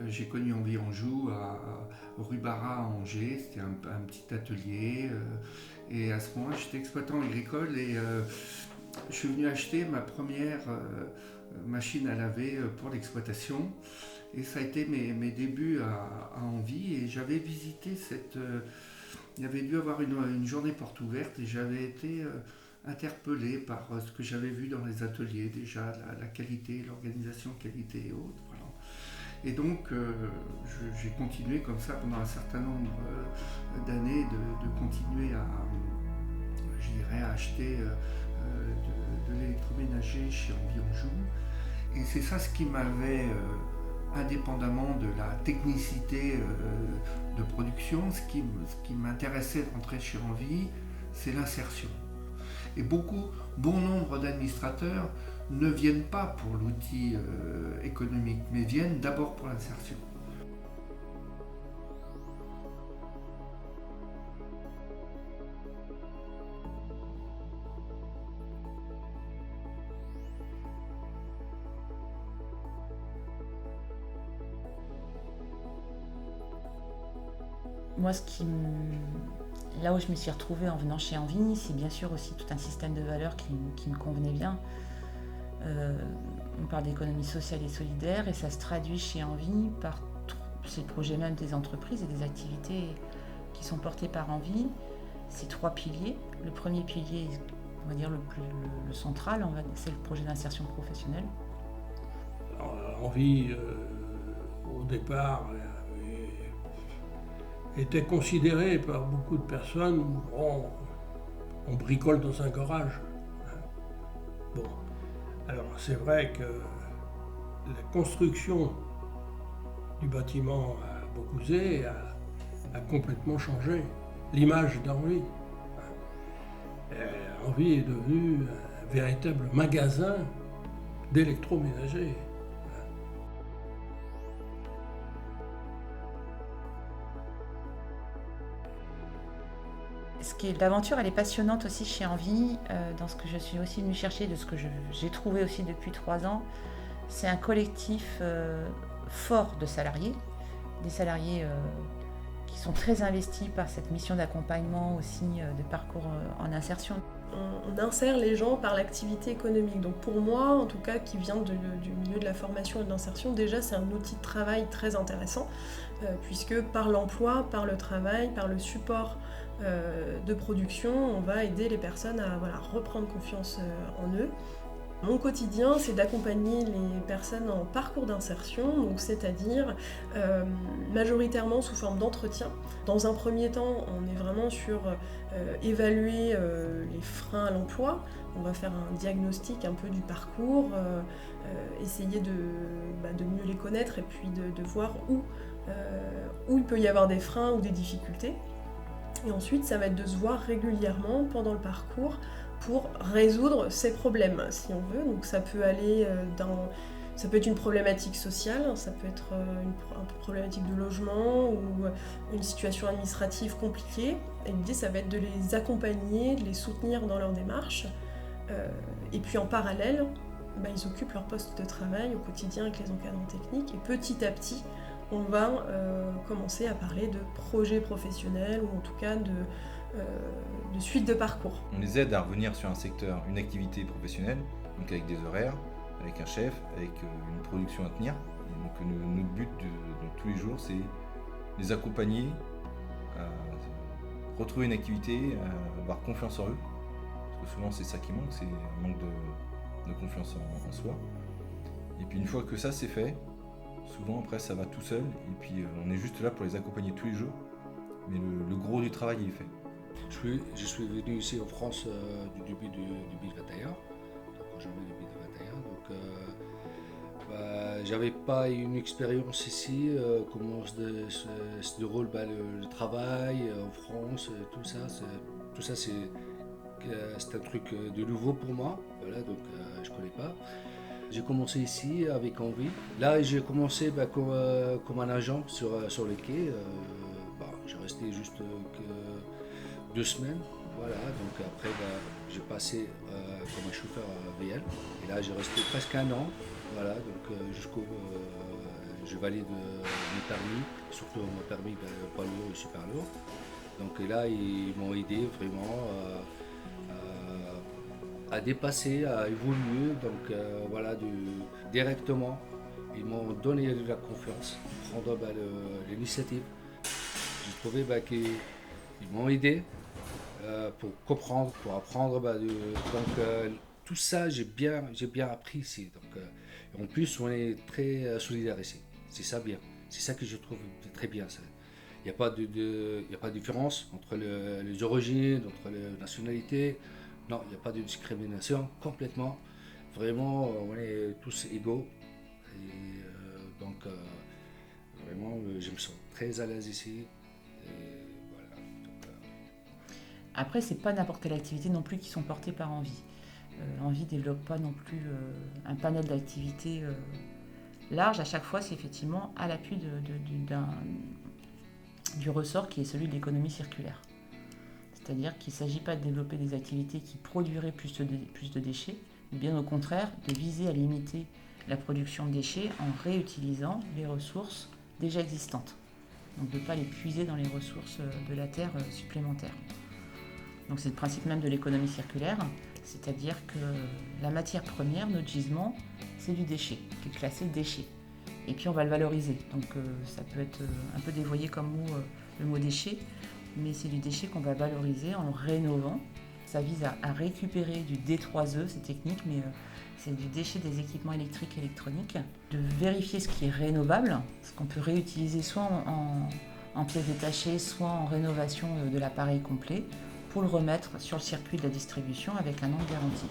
J'ai connu Envie Anjou rue Barra à Angers, c'était un petit atelier. Et à ce moment-là, j'étais exploitant agricole et je suis venu acheter ma première machine à laver pour l'exploitation. Et ça a été mes débuts à Envie. Et j'avais visité il y avait dû avoir une journée porte ouverte et j'avais été interpellé par ce que j'avais vu dans les ateliers, déjà la qualité, l'organisation qualité et autres. Voilà. Et donc, j'ai continué comme ça pendant un certain nombre d'années de continuer je dirais, à acheter de l'électroménager chez Envie Anjou. Et c'est ça ce qui m'avait, indépendamment de la technicité de production, ce qui m'intéressait d'entrer chez Envie, c'est l'insertion. Et bon nombre d'administrateurs ne viennent pas pour l'outil économique, mais viennent d'abord pour l'insertion. Moi, là où je me suis retrouvée en venant chez Envie, c'est bien sûr aussi tout un système de valeurs qui me convenait bien. On parle d'économie sociale et solidaire et ça se traduit chez Envie par c'est le projet même des entreprises et des activités qui sont portées par Envie. C'est 3 piliers. Le premier pilier, on va dire le central, c'est le projet d'insertion professionnelle. Alors, Envie, au départ, était considéré par beaucoup de personnes, on bricole dans un garage. Bon, alors c'est vrai que la construction du bâtiment à Beaucouzé a complètement changé l'image d'Envie. Envie est devenu un véritable magasin d'électroménager. L'aventure, elle est passionnante aussi chez Envie, dans ce que je suis aussi venue chercher, de ce que j'ai trouvé aussi depuis 3 ans. C'est un collectif fort de salariés, des salariés qui sont très investis par cette mission d'accompagnement aussi, de parcours en insertion. On insère les gens par l'activité économique. Donc pour moi, en tout cas, qui vient du milieu de la formation et de l'insertion, déjà c'est un outil de travail très intéressant, puisque par l'emploi, par le travail, par le support de production, on va aider les personnes à reprendre confiance en eux. Mon quotidien, c'est d'accompagner les personnes en parcours d'insertion, donc c'est-à-dire majoritairement sous forme d'entretien. Dans un premier temps, on est vraiment sur évaluer les freins à l'emploi. On va faire un diagnostic un peu du parcours, essayer de mieux les connaître et puis de voir où il peut y avoir des freins ou des difficultés. Et ensuite, ça va être de se voir régulièrement pendant le parcours pour résoudre ces problèmes, si on veut. Donc ça peut aller ça peut être une problématique sociale, ça peut être une problématique de logement ou une situation administrative compliquée. Et l'idée, ça va être de les accompagner, de les soutenir dans leur démarche. Et puis en parallèle, ils occupent leur poste de travail au quotidien avec les encadrants techniques. Et petit à petit, on va commencer à parler de projets professionnels ou en tout cas de suite de parcours. On les aide à revenir sur un secteur, une activité professionnelle, donc avec des horaires, avec un chef, avec une production à tenir. Et donc notre but de tous les jours, c'est les accompagner à retrouver une activité, à avoir confiance en eux. Parce que souvent c'est ça qui manque, c'est un manque de confiance en soi. Et puis une fois que ça c'est fait, souvent après ça va tout seul et puis on est juste là pour les accompagner tous les jours. Mais le gros du travail est fait. Je suis venu ici en France du début de 2021, en janvier 2021. Donc, j'avais pas une expérience ici, comment se déroule le travail en France, tout ça c'est un truc de nouveau pour moi. Voilà, donc je connais pas. J'ai commencé ici avec Envie. Là, j'ai commencé comme un agent sur le quai. J'ai resté juste 2 semaines. Voilà, donc après j'ai passé comme un chauffeur VL. Et là j'ai resté presque 1 an. Voilà, donc jusqu'au je valide mes permis, surtout mon permis poids lourd et super lourd. Donc là ils m'ont aidé vraiment à dépasser, à évoluer. Donc voilà, directement ils m'ont donné de la confiance, prendre l'initiative. J'ai trouvé qu'ils m'ont aidé pour comprendre, pour apprendre. Tout ça, j'ai bien appris ici. Donc, en plus, on est très solidaires ici. C'est ça bien. C'est ça que je trouve très bien. Il n'y a pas de différence entre les origines, entre les nationalités. Non, il n'y a pas de discrimination complètement. Vraiment, on est tous égaux. Et vraiment, je me sens très à l'aise ici. Et voilà. Après, c'est pas n'importe quelle activité non plus qui sont portées par Envie. Envie ne développe pas non plus un panel d'activités large. À chaque fois, c'est effectivement à l'appui du ressort qui est celui de l'économie circulaire. C'est-à-dire qu'il ne s'agit pas de développer des activités qui produiraient plus de déchets, mais bien au contraire, de viser à limiter la production de déchets en réutilisant les ressources déjà existantes. Donc de ne pas les puiser dans les ressources de la terre supplémentaires. Donc c'est le principe même de l'économie circulaire, c'est-à-dire que la matière première, notre gisement, c'est du déchet, qui est classé déchet. Et puis on va le valoriser. Donc ça peut être un peu dévoyé comme mot, le mot déchet, mais c'est du déchet qu'on va valoriser en le rénovant. Ça vise à récupérer du D3E, c'est technique, mais c'est du déchet des équipements électriques et électroniques. De vérifier ce qui est rénovable, ce qu'on peut réutiliser soit en pièces détachées, soit en rénovation de l'appareil complet, pour le remettre sur le circuit de la distribution avec un an de garantie,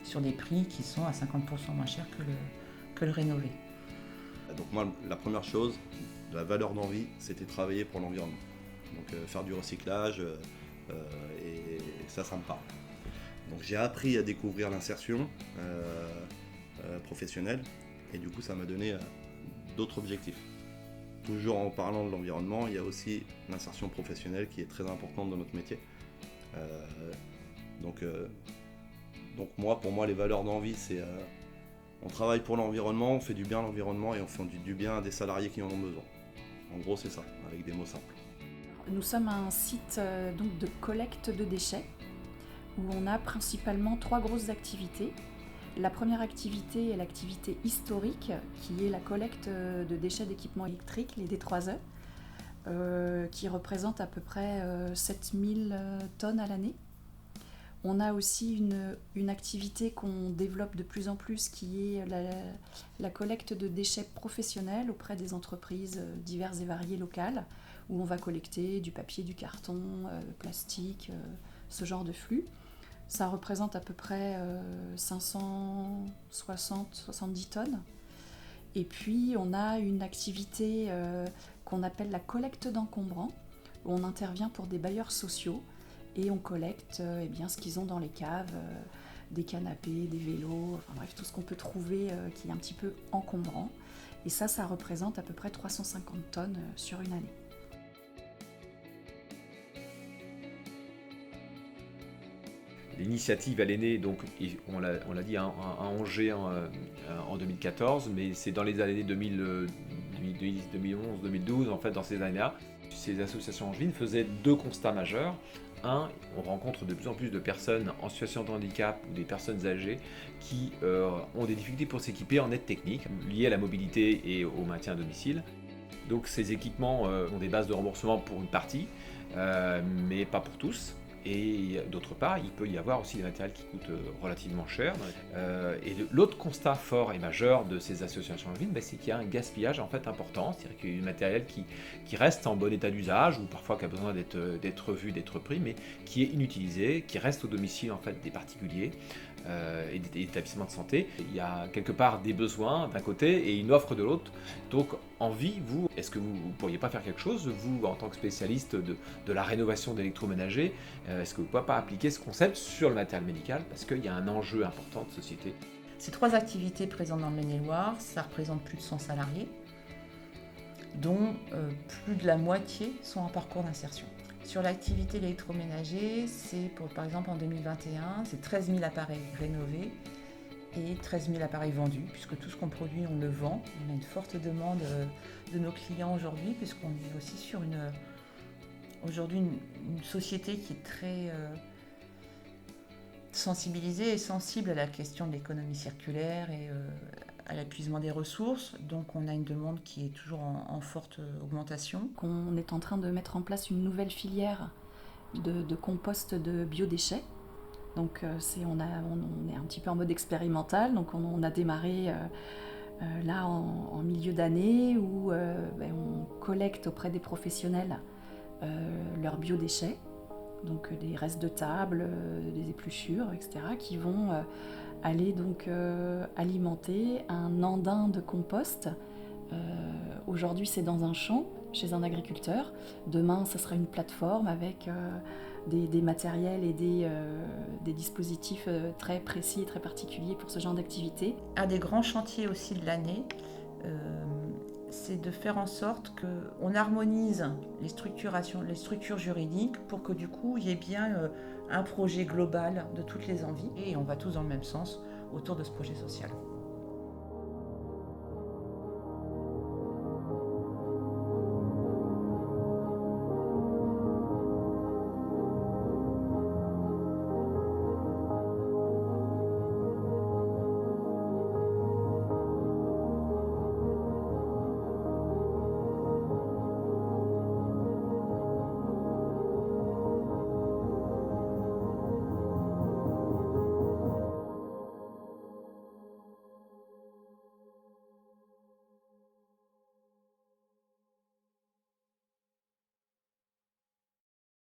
sur des prix qui sont à 50% moins chers que le rénové. Donc moi, la première chose, la valeur d'Envie, c'était travailler pour l'environnement. Donc faire du recyclage, et ça me parle. Donc j'ai appris à découvrir l'insertion professionnelle, et du coup ça m'a donné d'autres objectifs. Toujours en parlant de l'environnement, il y a aussi l'insertion professionnelle qui est très importante dans notre métier. Donc pour moi les valeurs d'Envie, c'est on travaille pour l'environnement, on fait du bien à l'environnement et on fait du bien à des salariés qui en ont besoin. En gros c'est ça, avec des mots simples. Nous sommes un site donc de collecte de déchets où on a principalement 3 grosses activités. La première activité est l'activité historique qui est la collecte de déchets d'équipements électriques, les D3E, qui représente à peu près 7000 tonnes à l'année. On a aussi une activité qu'on développe de plus en plus qui est la collecte de déchets professionnels auprès des entreprises diverses et variées locales, où on va collecter du papier, du carton, plastique, ce genre de flux. Ça représente à peu près 560-70 tonnes. Et puis on a une activité qu'on appelle la collecte d'encombrants, où on intervient pour des bailleurs sociaux et on collecte ce qu'ils ont dans les caves, des canapés, des vélos, enfin bref, tout ce qu'on peut trouver qui est un petit peu encombrant. Et ça représente à peu près 350 tonnes sur une année. L'initiative, elle est née, donc, on l'a dit, à Angers en 2014, mais c'est dans les années 2010, 2011, 2012, en fait, dans ces années-là, ces associations angevines faisaient 2 constats majeurs. Un, on rencontre de plus en plus de personnes en situation de handicap ou des personnes âgées qui ont des difficultés pour s'équiper en aide technique liées à la mobilité et au maintien à domicile. Donc ces équipements ont des bases de remboursement pour une partie, mais pas pour tous. Et d'autre part, il peut y avoir aussi des matériels qui coûtent relativement cher. Et l'autre constat fort et majeur de ces associations angevines, c'est qu'il y a un gaspillage en fait important, c'est-à-dire qu'il y a du matériel qui reste en bon état d'usage, ou parfois qui a besoin d'être revu, d'être pris, mais qui est inutilisé, qui reste au domicile en fait des particuliers et des établissements de santé. Il y a quelque part des besoins d'un côté et une offre de l'autre. Donc Envie, vous, est-ce que vous ne pourriez pas faire quelque chose, vous, en tant que spécialiste de la rénovation d'électroménager, est-ce que vous ne pouvez pas appliquer ce concept sur le matériel médical, parce qu'il y a un enjeu important de société? Ces 3 activités présentes dans le Maine-et-Loire, ça représente plus de 100 salariés, dont plus de la moitié sont en parcours d'insertion. Sur l'activité électroménager, c'est par exemple en 2021, c'est 13 000 appareils rénovés et 13 000 appareils vendus, puisque tout ce qu'on produit, on le vend. On a une forte demande de nos clients aujourd'hui, puisqu'on est aussi sur aujourd'hui une société qui est très sensibilisée et sensible à la question de l'économie circulaire et à l'épuisement des ressources. Donc on a une demande qui est toujours en forte augmentation. On est en train de mettre en place une nouvelle filière de compost de biodéchets. Donc on est un petit peu en mode expérimental. Donc on a démarré là en milieu d'année où on collecte auprès des professionnels leurs biodéchets, donc des restes de table, des épluchures, etc., qui vont aller donc alimenter un andin de compost. Aujourd'hui, c'est dans un champ, chez un agriculteur. Demain, ça sera une plateforme avec des matériels et des dispositifs très précis et très particuliers pour ce genre d'activité. Un des grands chantiers aussi de l'année, c'est de faire en sorte qu'on harmonise les structures juridiques pour que du coup, il y ait bien un projet global de toutes les envies et on va tous dans le même sens autour de ce projet social.